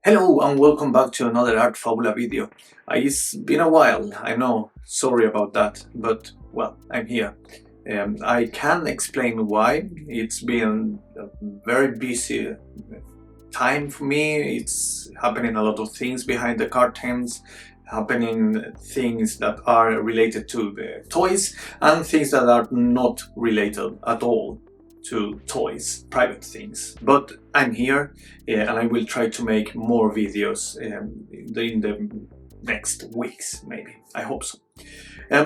Hello and welcome back to another Art Fabula video. It's been a while, I know, sorry about that, but well, I'm here. I can explain why. It's been a very busy time for me. It's happening a lot of things behind the curtains, happening things that are related to the toys and things that are not related at all to toys, private things. But I'm here and I will try to make more videos in the next weeks, maybe. I hope so.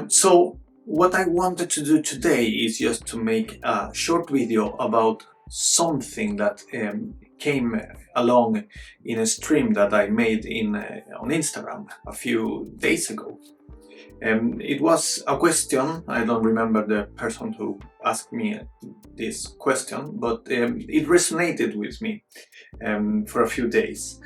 So what I wanted to do today is just to make a short video about something that came along in a stream that I made on Instagram a few days ago. It was a question. I don't remember the person who asked me this question, but it resonated with me for a few days.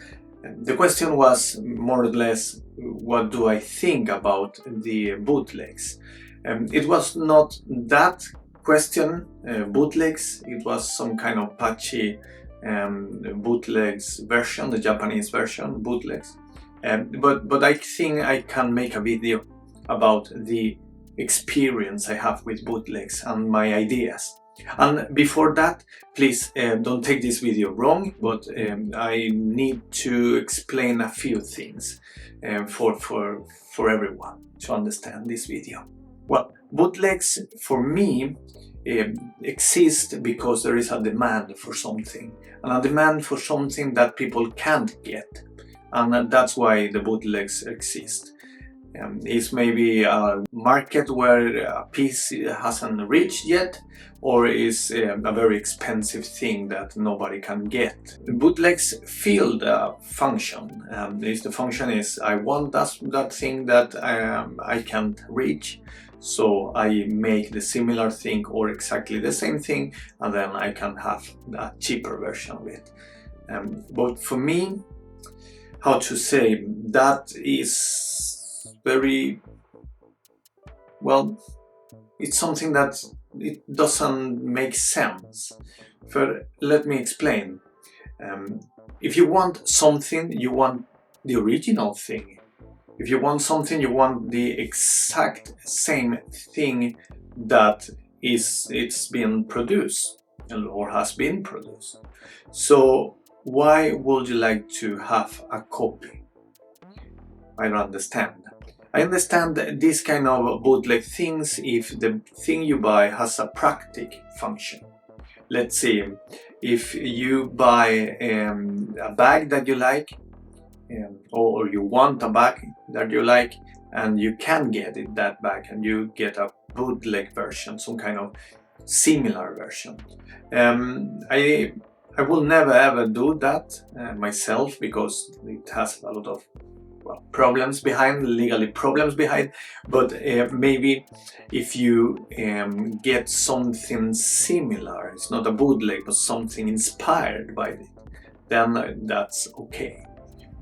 The question was more or less, what do I think about the bootlegs? It was not that question, bootlegs. It was some kind of patchy bootlegs version, the Japanese version, bootlegs. But I think I can make a video about the experience I have with bootlegs and my ideas. And before that, please don't take this video wrong, but I need to explain a few things for everyone to understand this video. Well, bootlegs for me exist because there is a demand for something, and a demand for something that people can't get, and that's why the bootlegs exist. It's maybe a market where a piece hasn't reached yet, or is a very expensive thing that nobody can get. Bootlegs fill the function. The function is, I want that thing that I can't reach, so I make the similar thing or exactly the same thing, and then I can have a cheaper version of it. But for me, how to say, that is very, well, it's something that it doesn't make sense. Let me explain. If you want something, you want the original thing. If you want something, you want the exact same thing that it's been produced or has been produced. So why would you like to have a copy? I don't understand. I understand this kind of bootleg things if the thing you buy has a practical function. Let's say if you buy a bag that you like, or you want a bag that you like, and you can get that bag and you get a bootleg version, some kind of similar version. I will never ever do that myself, because it has a lot of problems behind, legally problems behind, but maybe if you get something similar, it's not a bootleg but something inspired by it, then that's okay.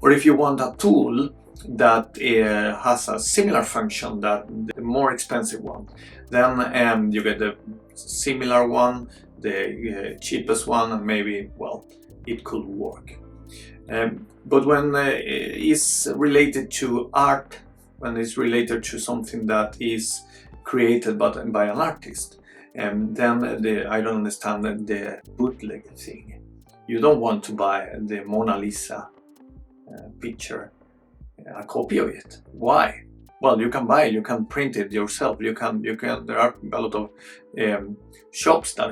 Or if you want a tool that has a similar function, that the more expensive one, then you get the similar one, the cheapest one, and maybe, well, it could work. But when it's related to art, when it's related to something that is created by an artist, then I don't understand the bootleg thing. You don't want to buy the Mona Lisa picture, a copy of it. Why? Well, you can buy it, you can print it yourself, you can. There are a lot of shops that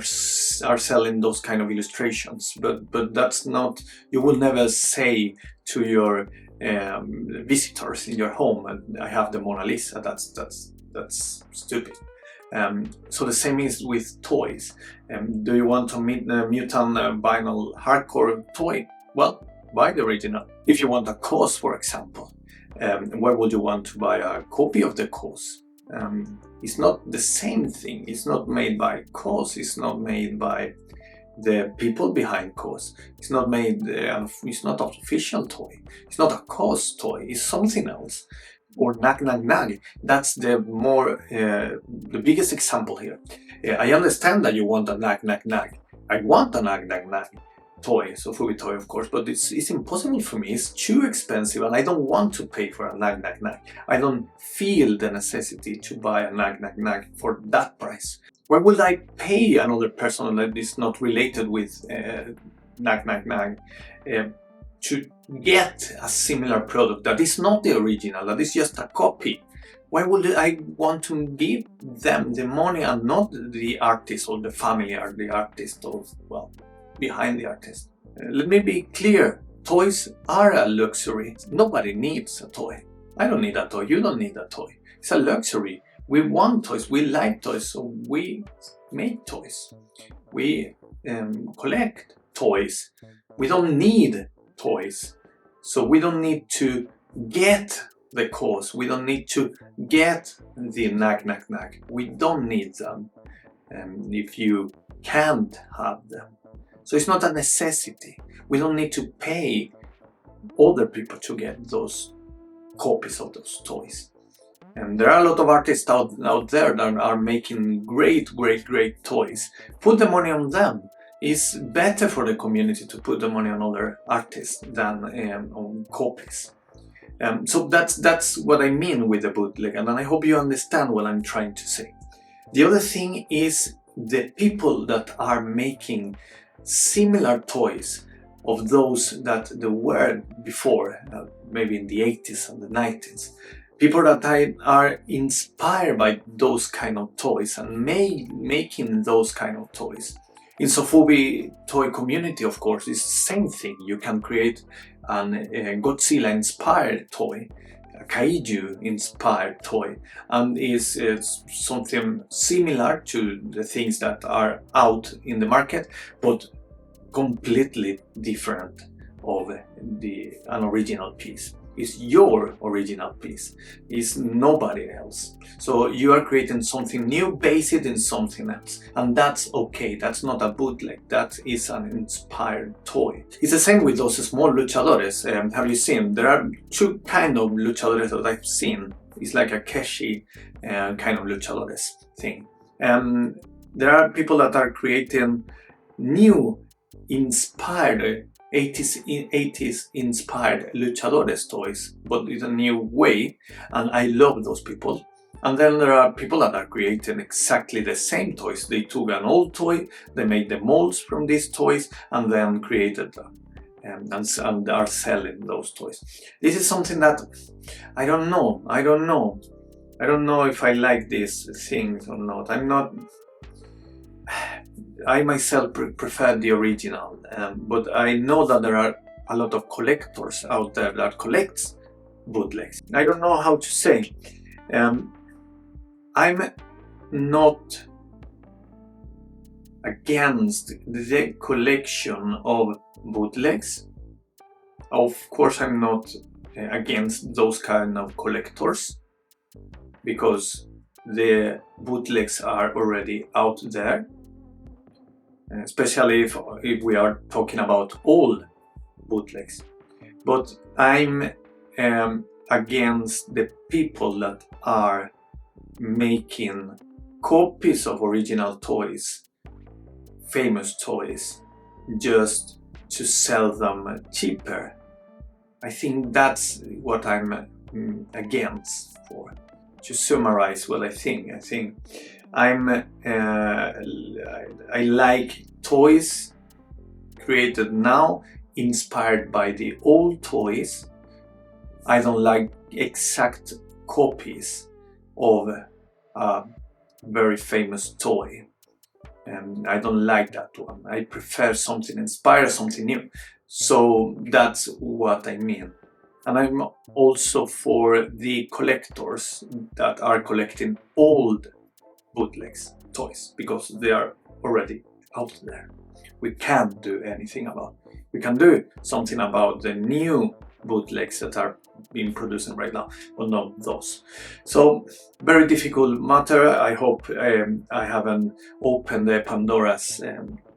are selling those kind of illustrations, but that's not. You will never say to your visitors in your home, "I have the Mona Lisa." That's stupid. So the same is with toys. Do you want to meet the mutant vinyl hardcore toy? Well, buy the original. If you want a cause, for example, why would you want to buy a copy of the cause? It's not the same thing. It's not made by cause. It's not made by the people behind cause. It's not made. It's not an official toy. It's not a cause toy. It's something else. Or nag nag nag. That's the biggest example here. I understand that you want a nag nag nag. I want a nag nag nag. toy, Sofubi toy of course, but it's impossible for me. It's too expensive and I don't want to pay for a nag nag nag. I don't feel the necessity to buy a nag nag nag for that price. Why would I pay another person that is not related with nag nag nag to get a similar product that is not the original, that is just a copy? Why would I want to give them the money and not the artist or the family or the artist or, well, behind the artist? Let me be clear, toys are a luxury. Nobody needs a toy. I don't need a toy, you don't need a toy. It's a luxury. We want toys, we like toys, so we make toys. We collect toys. We don't need toys, so we don't need to get the cause. We don't need to get the nag nag nag. We don't need them if you can't have them. So it's not a necessity. We don't need to pay other people to get those copies of those toys. And there are a lot of artists out there that are making great toys. Put the money on them. It's better for the community to put the money on other artists than on copies. So that's what I mean with the bootleg, and I hope you understand what I'm trying to say. The other thing is the people that are making similar toys of those that there were before, maybe in the 80s and the 90s. People that are inspired by those kind of toys and making those kind of toys. In Sofubi toy community, of course, it's the same thing. You can create a Godzilla inspired toy, a Kaiju inspired toy, and it's something similar to the things that are out in the market, but completely different of an original piece. It's your original piece, it's nobody else. So you are creating something new, base it in something else, and that's okay. That's not a bootleg, that is an inspired toy. It's the same with those small luchadores. Have you seen? There are two kind of luchadores that I've seen. It's like a Keshi kind of luchadores thing. There are people that are creating new inspired 80s inspired luchadores toys, but in a new way, and I love those people. And then there are people that are creating exactly the same toys. They took an old toy, they made the molds from these toys, and then created them and are selling those toys. This is something that I don't know if I like these things or not. I myself prefer the original, but I know that there are a lot of collectors out there that collects bootlegs. I don't know how to say. I'm not against the collection of bootlegs. Of course, I'm not against those kind of collectors, because the bootlegs are already out there. Especially if we are talking about old bootlegs. But I'm against the people that are making copies of original toys, famous toys, just to sell them cheaper. I think that's what I'm against for. To summarize what I think I like toys created now, inspired by the old toys. I don't like exact copies of a very famous toy. I don't like that one. I prefer something inspired, something new. So that's what I mean. And I'm also for the collectors that are collecting old bootlegs toys, because they are already out there. We can't do anything about it. We can do something about the new bootlegs that are being produced right now, but not those. So, very difficult matter. I hope I haven't opened the Pandora's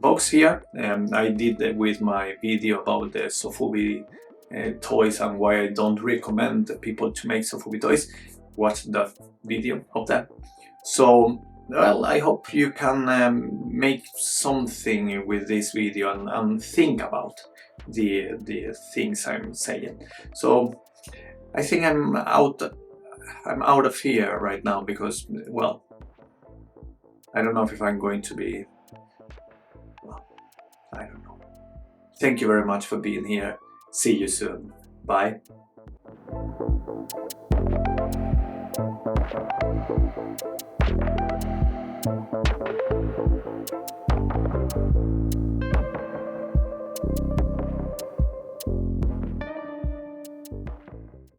box here. I did that with my video about the Sofubi toys and why I don't recommend people to make Sofubi toys. Watch that video of that. So well, I hope you can make something with this video and think about the things I'm saying. So I think I'm out of here right now because, well, I don't know if I'm going to be, well, I don't know. Thank you very much for being here. See you soon. Bye.